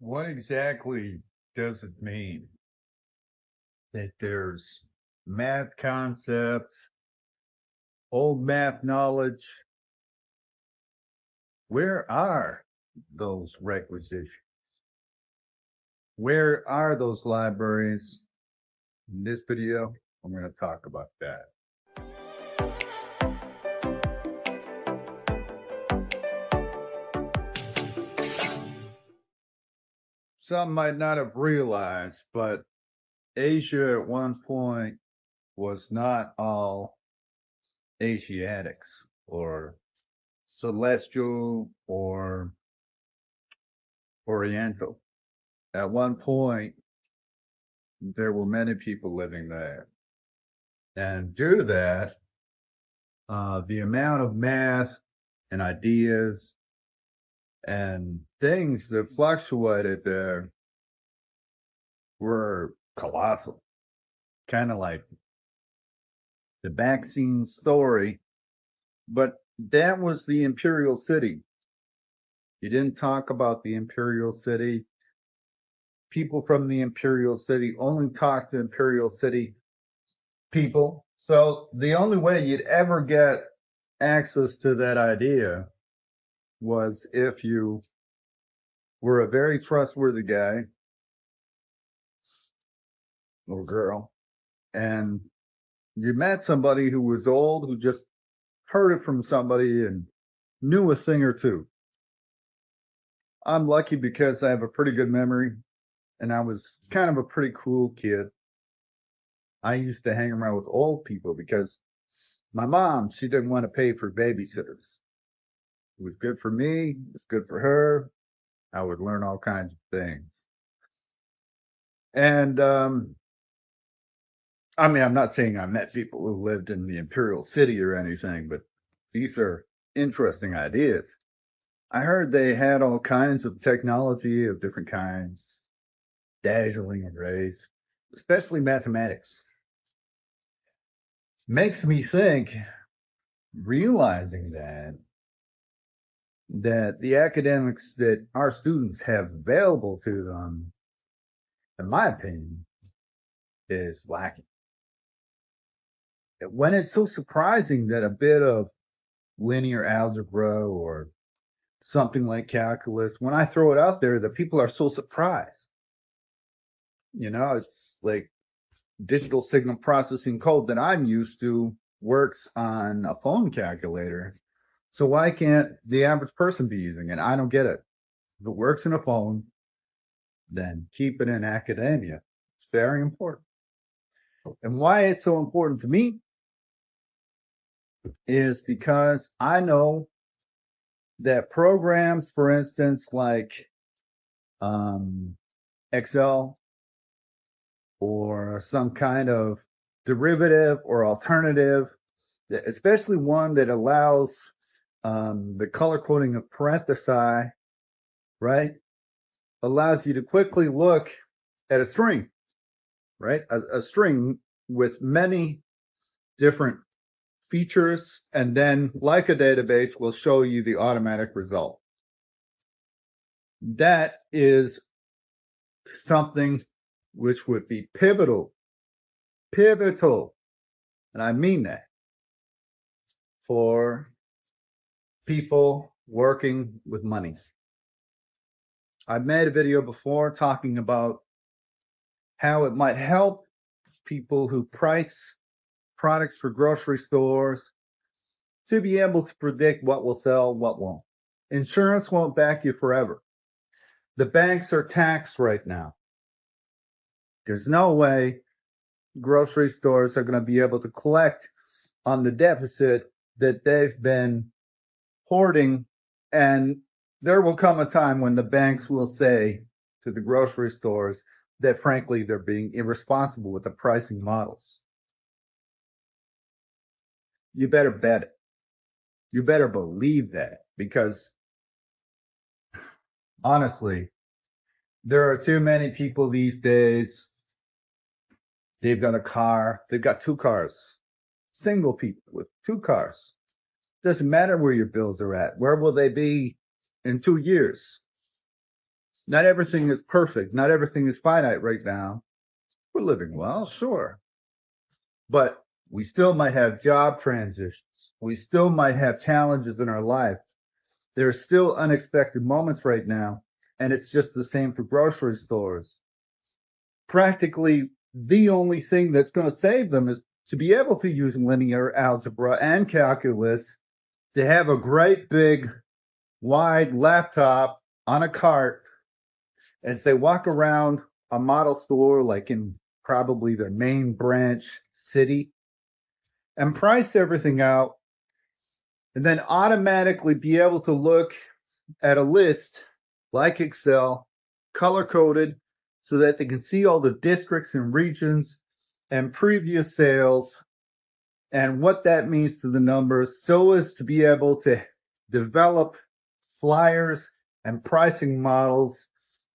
What exactly does it mean that there's math concepts, old math knowledge? Where are those requisitions? Where are those libraries? In this video, I'm going to talk about that. Some might not have realized, but Asia at one point was not all Asiatics or celestial or oriental. At one point, there were many people living there. And due to that, the amount of math and ideas and things that fluctuated there were colossal. Kind of like the vaccine story, but that was the Imperial City. You didn't talk about the Imperial City. People from the Imperial City only talk to Imperial City people. So the only way you'd ever get access to that idea was if you were a very trustworthy guy or girl and you met somebody who was old, who just heard it from somebody and knew a thing or two. I'm lucky because I have a pretty good memory and I was kind of a pretty cool kid. I used to hang around with old people because my mom, she didn't want to pay for babysitters. It was good for me, it was good for her. I would learn all kinds of things. And I mean, I'm not saying I met people who lived in the Imperial City or anything, but these are interesting ideas. I heard they had all kinds of technology of different kinds, dazzling arrays, especially mathematics. Makes me think, realizing that the academics that our students have available to them, in my opinion, is lacking. When it's so surprising that a bit of linear algebra or something like calculus, when I throw it out there, the people are so surprised. You know, it's like digital signal processing code that I'm used to works on a phone calculator. So why can't the average person be using it? I don't get it. If it works in a phone, then keep it in academia. It's very important. And why it's so important to me is because I know that programs, for instance, like Excel or some kind of derivative or alternative, especially one that allows the color coding of parenthesi, right? Allows you to quickly look at a string, right? A string with many different features, and then, like a database, will show you the automatic result. That is something which would be pivotal, and I mean that, for people working with money. I've made a video before talking about how it might help people who price products for grocery stores to be able to predict what will sell, what won't. Insurance won't back you forever. The banks are taxed right now. There's no way grocery stores are going to be able to collect on the deficit that they've been hoarding. And there will come a time when the banks will say to the grocery stores that, frankly, they're being irresponsible with the pricing models. You better bet it. You better believe that, because honestly, there are too many people these days. They've got a car. They've got two cars. Single people with two cars. Doesn't matter where your bills are at. Where will they be in 2 years? Not everything is perfect. Not everything is finite right now. We're living well, sure. But we still might have job transitions. We still might have challenges in our life. There are still unexpected moments right now. And it's just the same for grocery stores. Practically the only thing that's going to save them is to be able to use linear algebra and calculus, to have a great big wide laptop on a cart as they walk around a model store, like in probably their main branch city, and price everything out, and then automatically be able to look at a list like Excel, color coded, so that they can see all the districts and regions and previous sales and what that means to the numbers, so as to be able to develop flyers and pricing models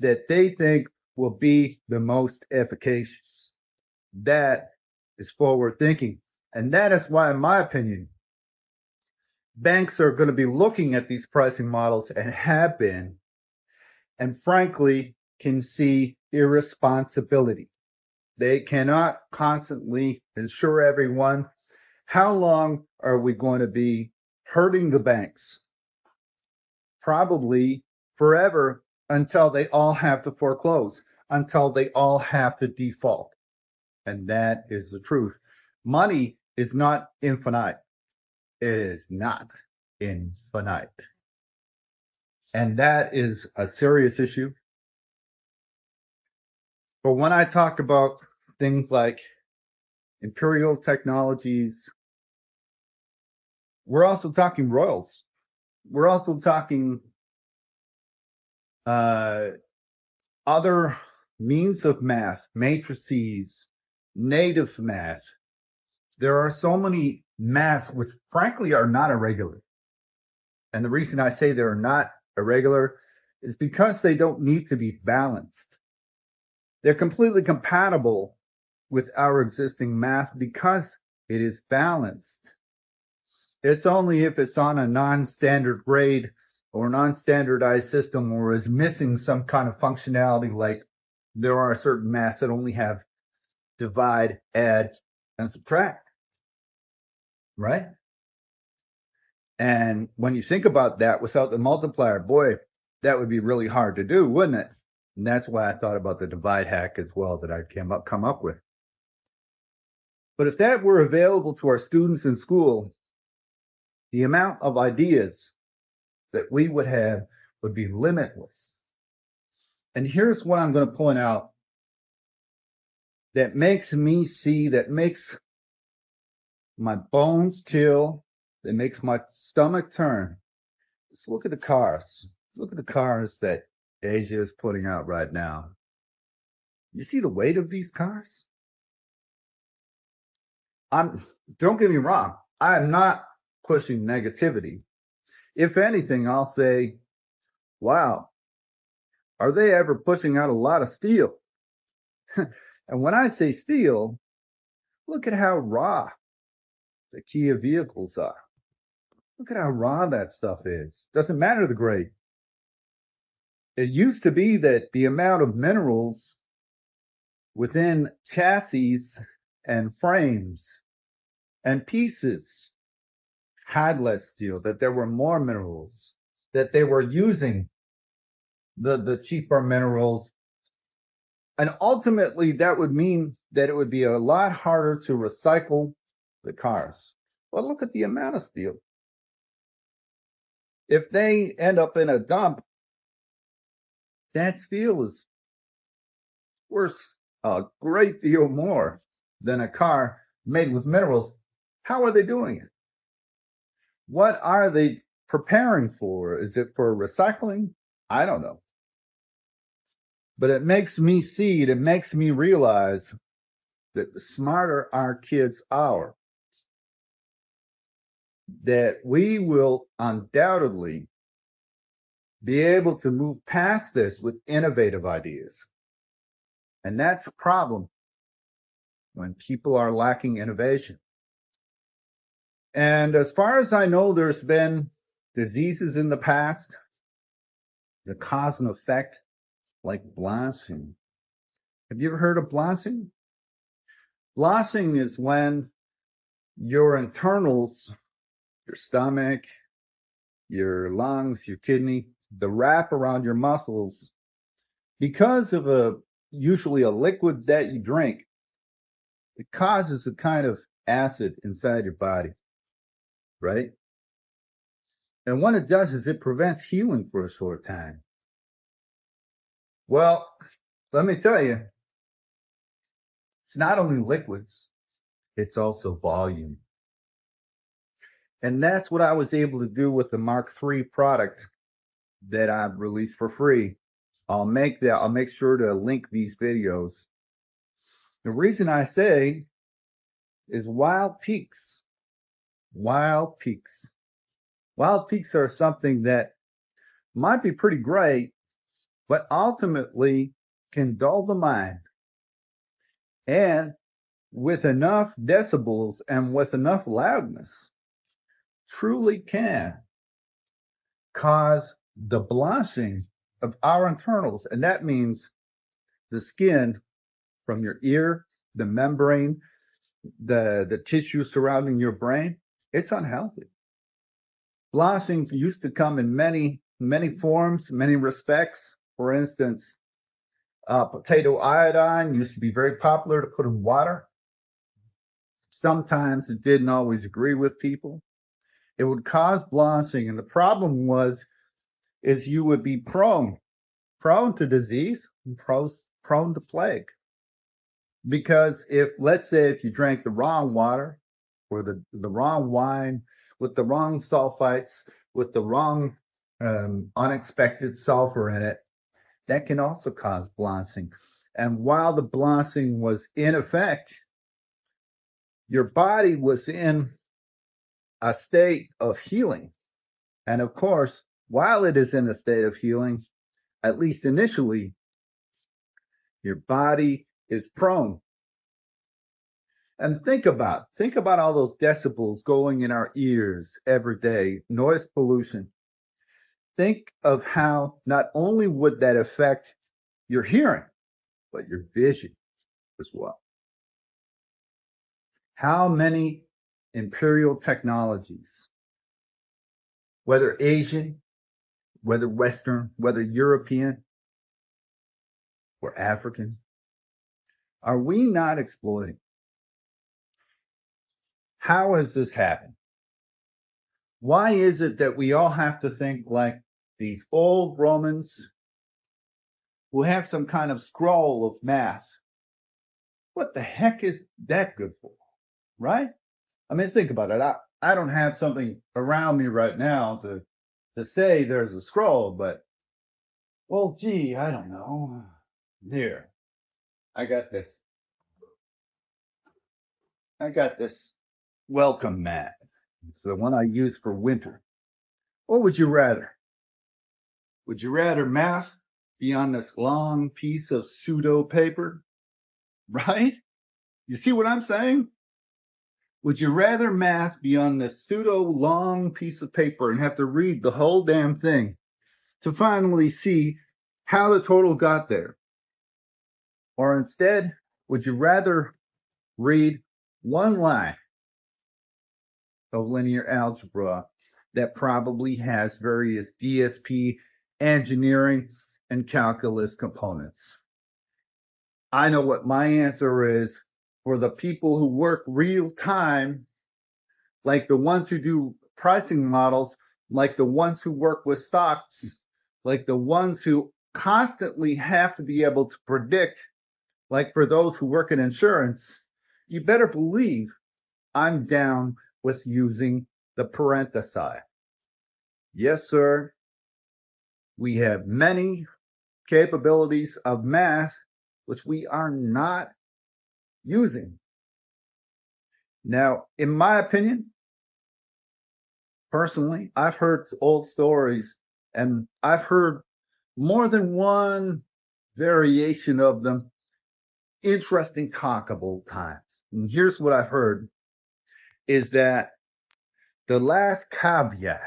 that they think will be the most efficacious. That is forward thinking. And that is why, in my opinion, banks are going to be looking at these pricing models and have been, and frankly, can see irresponsibility. They cannot constantly insure everyone. How long are we going to be hurting the banks? Probably forever, until they all have to foreclose, until they all have to default. And that is the truth. Money is not infinite. It is not infinite. And that is a serious issue. But when I talk about things like Imperial technologies, we're also talking royals. We're also talking other means of math, matrices, native math. There are so many maths which frankly are not irregular. And the reason I say they're not irregular is because they don't need to be balanced. They're completely compatible with our existing math because it is balanced. It's only if it's on a non-standard grade or non-standardized system or is missing some kind of functionality, like there are certain maths that only have divide, add, and subtract, right? And when you think about that without the multiplier, boy, that would be really hard to do, wouldn't it? And that's why I thought about the divide hack as well that I come up with. But if that were available to our students in school, the amount of ideas that we would have would be limitless. And here's what I'm going to point out that makes me see, that makes my bones chill, that makes my stomach turn. Just look at the cars. Look at the cars that Asia is putting out right now. You see the weight of these cars? Don't get me wrong, I'm not pushing negativity. If anything, I'll say, wow, are they ever pushing out a lot of steel? And when I say steel, look at how raw the Kia vehicles are. Look at how raw that stuff is. Doesn't matter the grade. It used to be that the amount of minerals within chassis and frames and pieces had less steel, that there were more minerals, that they were using the cheaper minerals. And ultimately, that would mean that it would be a lot harder to recycle the cars. Well, look at the amount of steel. If they end up in a dump, that steel is worth a great deal more than a car made with minerals. How are they doing it? What are they preparing for? Is it for recycling? I don't know. But it makes me see, it makes me realize that the smarter our kids are, that we will undoubtedly be able to move past this with innovative ideas. And that's a problem when people are lacking innovation. And as far as I know, there's been diseases in the past, the cause and effect like blossing. Have you ever heard of blossing? Blossing is when your internals, your stomach, your lungs, your kidney, the wrap around your muscles, because of usually a liquid that you drink, it causes a kind of acid inside your body, right? And what it does is it prevents healing for a short time. Well, let me tell you, it's not only liquids, it's also volume. And that's what I was able to do with the Mark III product that I've released for free. I'll make sure to link these videos. The reason I say is wild peaks. Wild peaks. Wild peaks are something that might be pretty great, but ultimately can dull the mind. And with enough decibels and with enough loudness, truly can cause the blossing of our internals. And that means the skin from your ear, the membrane, the tissue surrounding your brain, it's unhealthy. Blossing used to come in many forms, many respects. For instance, potato iodine used to be very popular to put in water. Sometimes it didn't always agree with people. It would cause blossing, and the problem is you would be prone to disease, and prone to plague. Because let's say if you drank the wrong water or the wrong wine with the wrong sulfites, with the wrong unexpected sulfur in it, that can also cause blossing. And while the blossing was in effect, your body was in a state of healing. And of course, while it is in a state of healing, at least initially, your body is prone. And think about all those decibels going in our ears every day, noise pollution. Think of how not only would that affect your hearing, but your vision as well. How many Imperial technologies, whether Asian, whether Western, whether European or African, are we not exploiting? How has this happened? Why is it that we all have to think like these old Romans who have some kind of scroll of math? What the heck is that good for? Right? I mean, think about it. I don't have something around me right now to say there's a scroll, but well, gee, I don't know. Here, I got this. I got this welcome mat. It's the one I use for winter. What would you rather? Would you rather math be on this long piece of pseudo paper? Right? You see what I'm saying? Would you rather math be on this pseudo long piece of paper and have to read the whole damn thing to finally see how the total got there? Or instead, would you rather read one line of linear algebra that probably has various DSP, engineering, and calculus components? I know what my answer is for the people who work real time, like the ones who do pricing models, like the ones who work with stocks, like the ones who constantly have to be able to predict, like for those who work in insurance. You better believe I'm down with using the parenthesis. Yes, sir. We have many capabilities of math which we are not using. Now, in my opinion, personally, I've heard old stories and I've heard more than one variation of them, interesting talk of old times. And here's what I've heard is that the last caveat,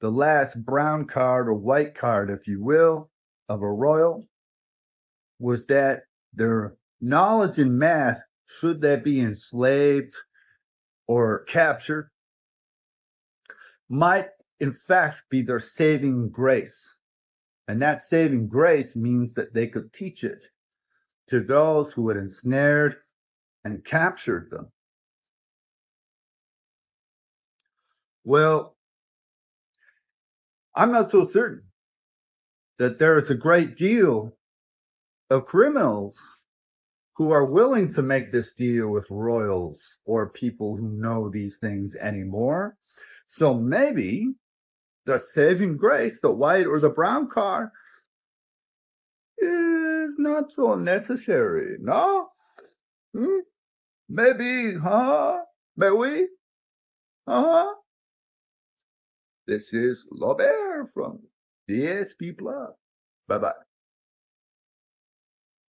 the last brown card or white card, if you will, of a royal was that their knowledge in math, should they be enslaved or captured, might in fact be their saving grace. And that saving grace means that they could teach it to those who had ensnared and captured them. Well, I'm not so certain that there is a great deal of criminals who are willing to make this deal with royals or people who know these things anymore. So maybe the saving grace, the white or the brown car, is not so necessary, no? Maybe, huh? Maybe, huh? This is Robert from DSP Plus. Bye-bye.